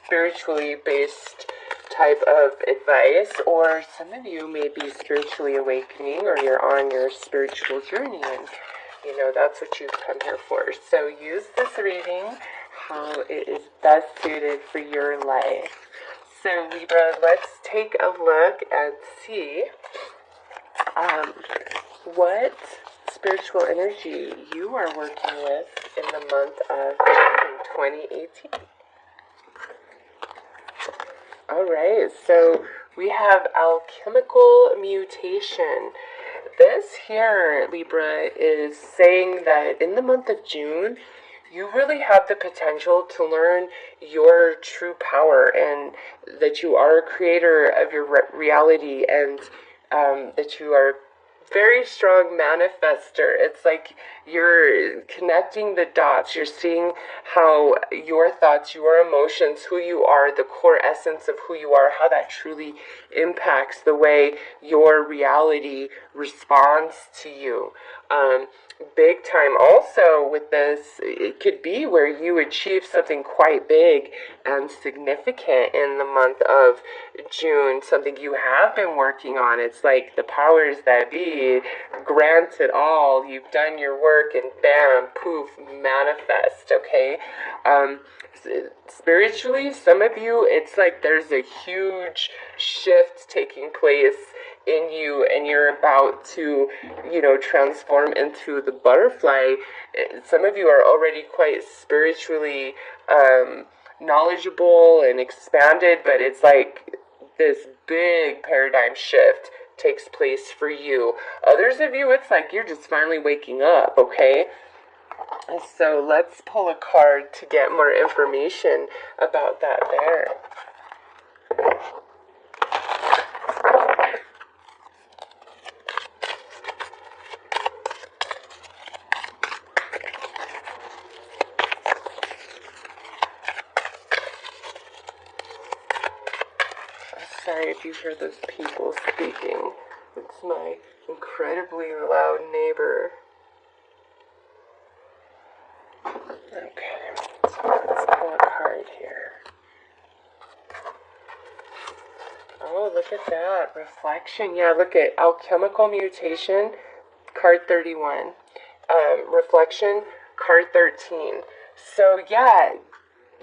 spiritually based type of advice, or some of you may be spiritually awakening, or you're on your spiritual journey, and that's what you've come here for. So use this reading how it is best suited for your life. So Libra, let's take a look and see what spiritual energy you are working with in the month of June 2018. Alright, so we have alchemical mutation. This here, Libra, is saying that in the month of June, you really have the potential to learn your true power, and that you are a creator of your reality, and that you are very strong manifester. It's like you're connecting the dots. You're seeing how your thoughts, your emotions, who you are, the core essence of who you are, how that truly impacts the way your reality responds to you. Big time also with this, it could be where you achieve something quite big and significant in the month of June, something you have been working on. It's like the powers that be grant it all. You've done your work and bam, poof, manifest, okay? Spiritually, some of you, it's like there's a huge shift taking place in you, and you're about to, transform into the butterfly. Some of you are already quite spiritually knowledgeable and expanded, but it's like this big paradigm shift takes place for you. Others of you, it's like you're just finally waking up, okay? So let's pull a card to get more information about that there. Sorry if you hear those people speaking. It's my incredibly loud neighbor. Okay, so let's pull a card here. Oh, look at that. Reflection. Yeah, look at alchemical mutation, card 31. Reflection, card 13. So, yeah,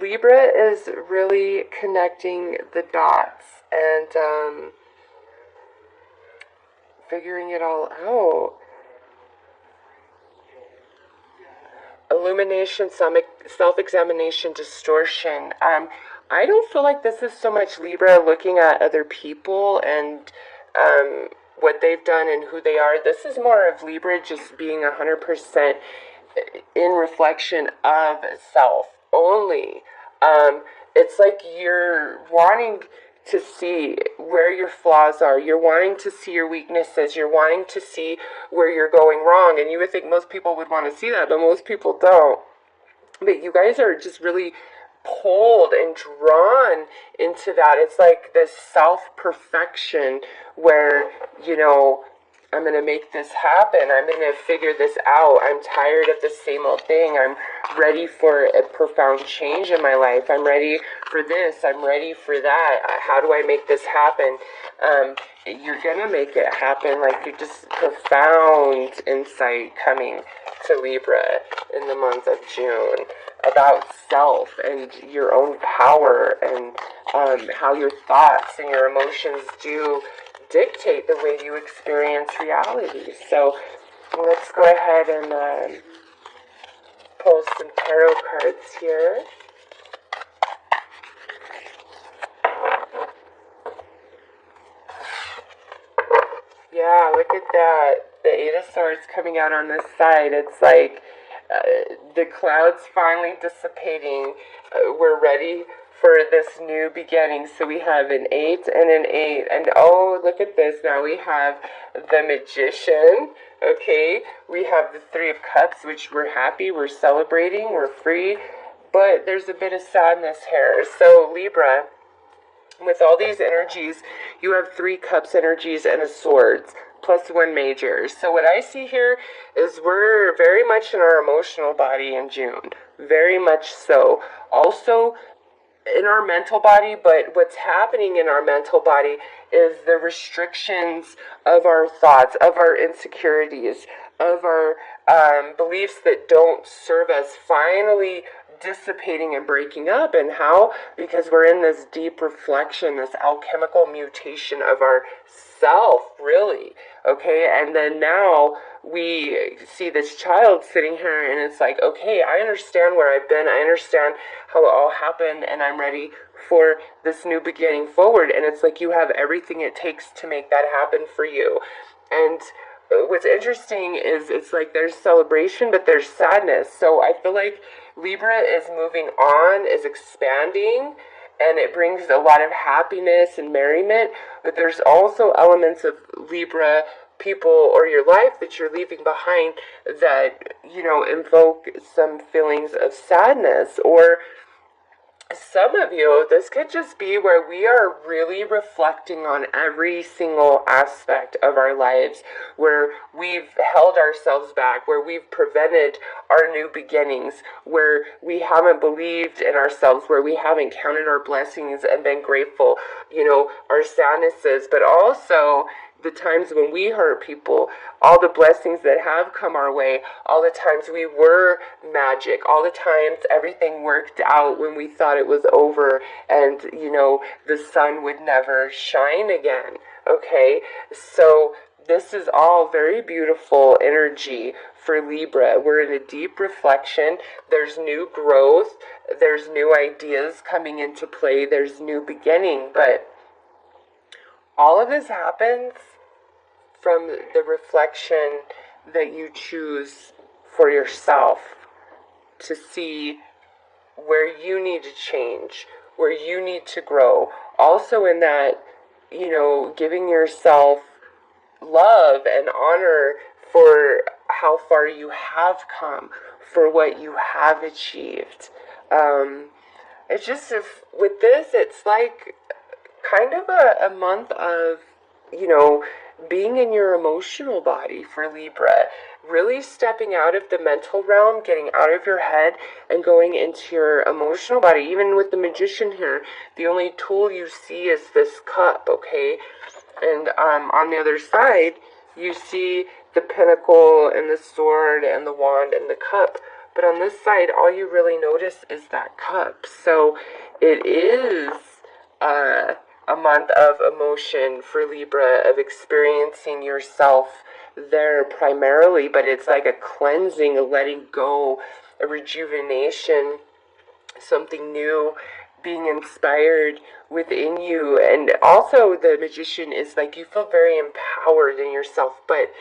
Libra is really connecting the dots and figuring it all out. Illumination, self-examination, distortion. I don't feel like this is so much Libra looking at other people and what they've done and who they are. This is more of Libra just being 100% in reflection of self only. It's like you're wanting to see where your flaws are. You're wanting to see your weaknesses. You're wanting to see where you're going wrong. And you would think most people would want to see that, but most people don't. But you guys are just really pulled and drawn into that. It's like this self-perfection where, I'm going to make this happen. I'm going to figure this out. I'm tired of the same old thing. I'm ready for a profound change in my life. I'm ready for this. I'm ready for that. How do I make this happen? You're going to make it happen. Like, you're just profound insight coming to Libra in the month of June about self and your own power, and how your thoughts and your emotions do dictate the way you experience reality. So let's go ahead and pull some tarot cards here. Yeah, look at that. The Eight of Swords coming out on this side. It's like the clouds finally dissipating. We're ready for this new beginning. So we have an 8 and an 8. And oh, look at this. Now we have the Magician. Okay. We have the Three of Cups, which we're happy. We're celebrating. We're free. But there's a bit of sadness here. So Libra, with all these energies, you have 3 cups energies and a swords, plus 1 major. So what I see here is we're very much in our emotional body in June. Very much so. Also, in our mental body, but what's happening in our mental body is the restrictions of our thoughts, of our insecurities, of our beliefs that don't serve us finally dissipating and breaking up. And how? Because we're in this deep reflection, this alchemical mutation of our self, really. Okay, and then now we see this child sitting here, and it's like, okay, I understand where I've been, I understand how it all happened, and I'm ready for this new beginning forward. And it's like you have everything it takes to make that happen for you. And what's interesting is it's like there's celebration, but there's sadness. So I feel like Libra is moving on, is expanding, and it brings a lot of happiness and merriment, but there's also elements of Libra people or your life that you're leaving behind that, invoke some feelings of sadness. Or some of you, this could just be where we are really reflecting on every single aspect of our lives, where we've held ourselves back, where we've prevented our new beginnings, where we haven't believed in ourselves, where we haven't counted our blessings and been grateful, our sadnesses, but also the times when we hurt people, all the blessings that have come our way, all the times we were magic, all the times everything worked out when we thought it was over and, the sun would never shine again, okay? So this is all very beautiful energy for Libra. We're in a deep reflection. There's new growth. There's new ideas coming into play. There's new beginning, but all of this happens from the reflection that you choose for yourself to see where you need to change, where you need to grow. Also in that, giving yourself love and honor for how far you have come, for what you have achieved. It's just, with this, it's like kind of a month of, being in your emotional body for Libra, really stepping out of the mental realm, getting out of your head and going into your emotional body. Even with the Magician here, the only tool you see is this cup, okay? And on the other side, you see the pentacle and the sword and the wand and the cup. But on this side, all you really notice is that cup. So it is a month of emotion for Libra, of experiencing yourself there primarily, but it's like a cleansing, a letting go, a rejuvenation, something new being inspired within you. And also the Magician is like you feel very empowered in yourself, but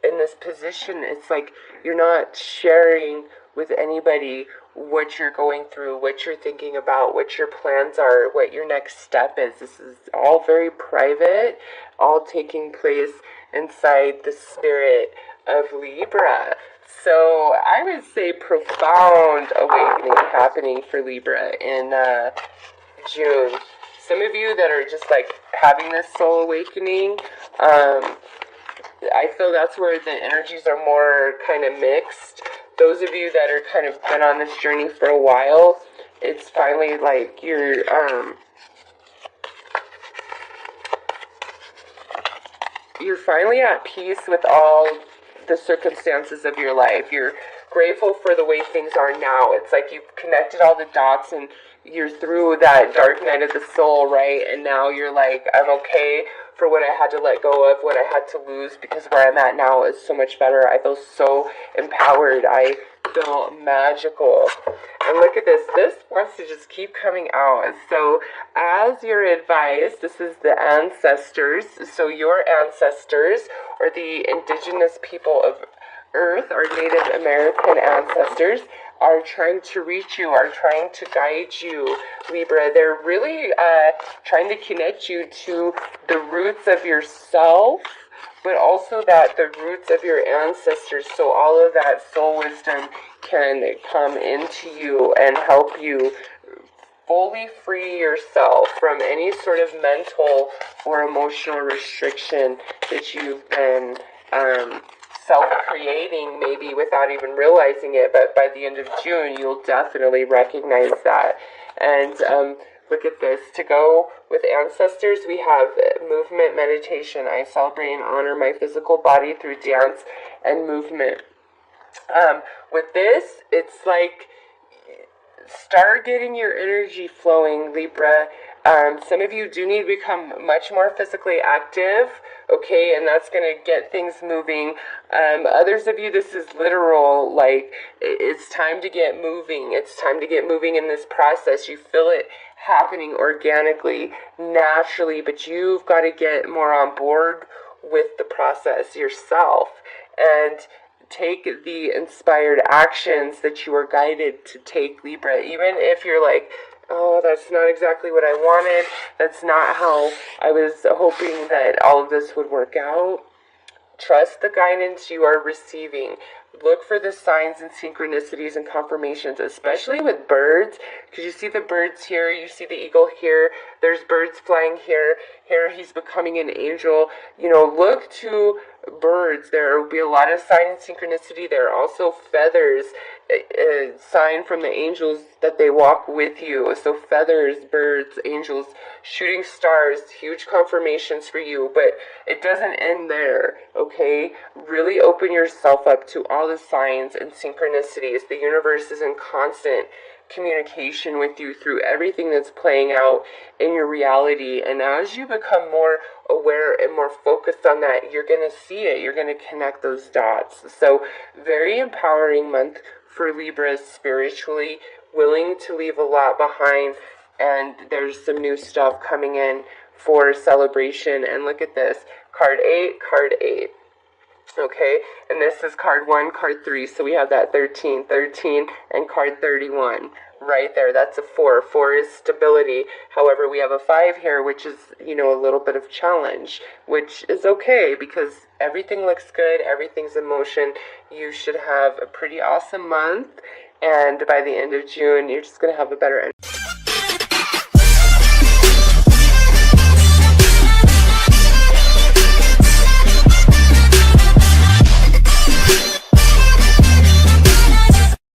in this position it's like you're not sharing with anybody what you're going through, what you're thinking about, what your plans are, what your next step is. This is all very private, all taking place inside the spirit of Libra. So I would say profound awakening happening for Libra in June. Some of you that are just like having this soul awakening, I feel that's where the energies are more kind of mixed. Those of you that are kind of been on this journey for a while, it's finally like you're finally at peace with all the circumstances of your life. You're grateful for the way things are now. It's like you've connected all the dots and you're through that dark night of the soul, right? And now you're like, I'm okay for what I had to let go of, what I had to lose, because where I'm at now is so much better. I feel so empowered. I feel magical. And look at this. This wants to just keep coming out. So as your advice, this is the ancestors. So your ancestors, or the indigenous people of Earth, our Native American ancestors, are trying to reach you, are trying to guide you, Libra. They're really trying to connect you to the roots of yourself, but also that the roots of your ancestors, so all of that soul wisdom can come into you and help you fully free yourself from any sort of mental or emotional restriction that you've been self-creating, maybe without even realizing it. But by the end of June, you'll definitely recognize that. And Look at this. To go with ancestors, we have movement meditation. I celebrate and honor my physical body through dance and movement. With this, it's like start getting your energy flowing, Libra. Some of you do need to become much more physically active, okay, and that's going to get things moving. Others of you, this is literal, like, it's time to get moving. It's time to get moving in this process. You feel it happening organically, naturally, but you've got to get more on board with the process yourself and take the inspired actions that you are guided to take, Libra. Even if you're like, oh, that's not exactly what I wanted, that's not how I was hoping that all of this would work out. Trust the guidance you are receiving. Look for the signs and synchronicities and confirmations, especially with birds, because you see the birds here, you see the eagle here, there's birds flying here, here he's becoming an angel. You know, look to birds. There will be a lot of sign and synchronicity. There are also feathers, a sign from the angels that they walk with you. So feathers, birds, angels, shooting stars, huge confirmations for you, but it doesn't end there, okay? Really open yourself up to all the signs and synchronicities. The universe is in constant communication with you through everything that's playing out in your reality, and as you become more aware and more focused on that, you're going to see it, you're going to connect those dots. So very empowering month for Libras spiritually, willing to leave a lot behind, and there's some new stuff coming in for celebration. And look at this, card 8, card 8. Okay, and this is card 1, card 3, so we have that 13, and card 31 right there. That's a 4. 4 is stability. However, we have a 5 here, which is, you know, a little bit of challenge, which is okay because everything looks good, everything's in motion. You should have a pretty awesome month, and by the end of June, you're just going to have a better end.